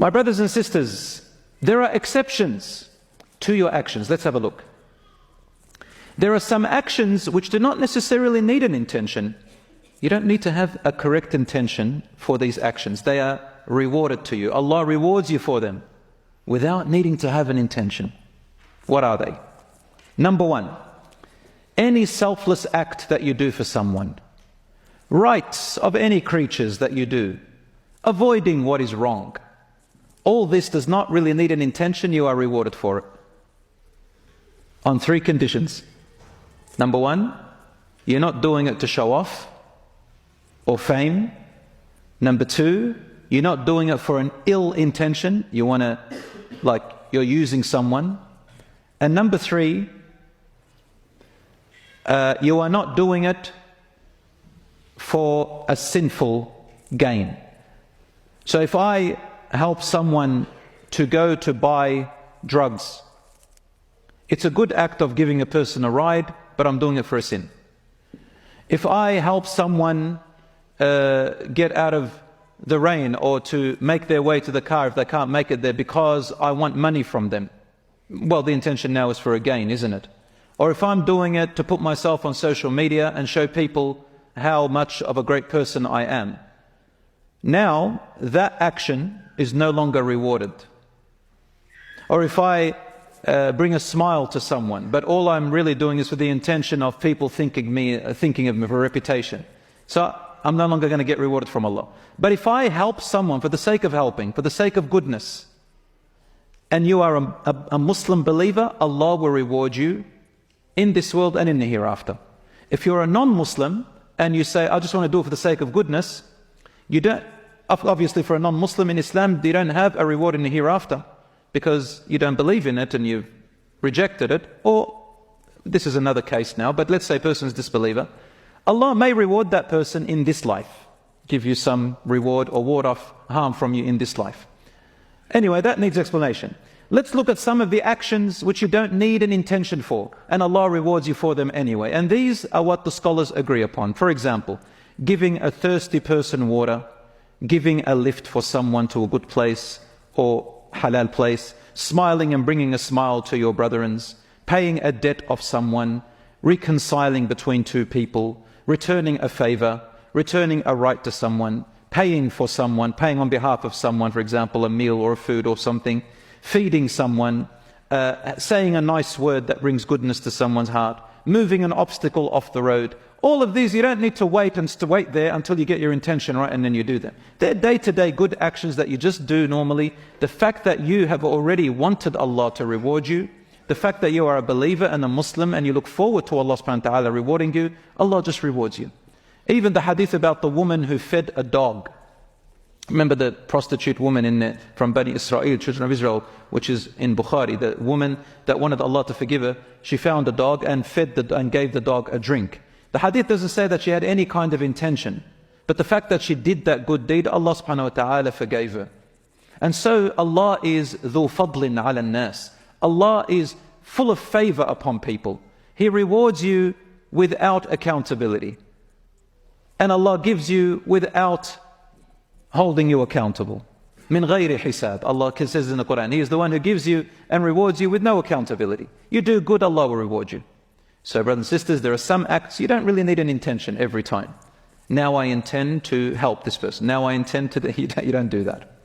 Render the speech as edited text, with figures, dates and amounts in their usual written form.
My brothers and sisters, there are exceptions to your actions. Let's have a look. There are some actions which do not necessarily need an intention. You don't need to have a correct intention for these actions. They are rewarded to you. Allah rewards you for them without needing to have an intention. What are they? Number one, any selfless act that you do for someone, rights of any creatures that you do, avoiding what is wrong. All this does not really need an intention. You are rewarded for it on three conditions. Number one, you're not doing it to show off or fame. Number two, you're not doing it for an ill intention. You want to, like, you're using someone. And number three, you are not doing it for a sinful gain. So if I help someone to go to buy drugs, it's a good act of giving a person a ride, but I'm doing it for a sin. If I help someone get out of the rain or to make their way to the car if they can't make it there because I want money from them, well, the intention now is for a gain, isn't it? Or if I'm doing it to put myself on social media and show people how much of a great person I am, now that action is no longer rewarded. Or if I bring a smile to someone, but all I'm really doing is for the intention of people thinking of me for reputation, so I'm no longer going to get rewarded from Allah. But if I help someone for the sake of helping, for the sake of goodness, and you are a Muslim believer, Allah will reward you in this world and in the hereafter. If you're a non-Muslim and you say, I just want to do it for the sake of goodness, you don't, obviously for a non-Muslim in Islam, you don't have a reward in the hereafter because you don't believe in it and you've rejected it. Or, this is another case now, but let's say a person is a disbeliever. Allah may reward that person in this life, give you some reward or ward off harm from you in this life. Anyway, that needs explanation. Let's look at some of the actions which you don't need an intention for, and Allah rewards you for them anyway. And these are what the scholars agree upon. For example, giving a thirsty person water, giving a lift for someone to a good place or halal place, smiling and bringing a smile to your brethrens, paying a debt of someone, reconciling between two people, returning a favor, returning a right to someone, paying for someone, paying on behalf of someone, for example, a meal or a food or something, feeding someone, saying a nice word that brings goodness to someone's heart, moving an obstacle off the road. All of these, you don't need to wait there until you get your intention right and then you do them. They're day-to-day good actions that you just do normally. The fact that you have already wanted Allah to reward you, the fact that you are a believer and a Muslim and you look forward to Allah subhanahu wa ta'ala rewarding you, Allah just rewards you. Even the hadith about the woman who fed a dog. Remember the prostitute woman from Bani Israel, children of Israel, which is in Bukhari, the woman that wanted Allah to forgive her, she found a dog and and gave the dog a drink. The hadith doesn't say that she had any kind of intention, but the fact that she did that good deed, Allah subhanahu wa ta'ala forgave her. And so Allah is dhu fadlin ala nas. Allah is full of favor upon people. He rewards you without accountability. And Allah gives you without holding you accountable. Min ghayri hisab. Allah says in the Quran, He is the one who gives you and rewards you with no accountability. You do good, Allah will reward you. So brothers and sisters, there are some acts you don't really need an intention every time. Now I intend to help this person. Now I intend to, you don't do that.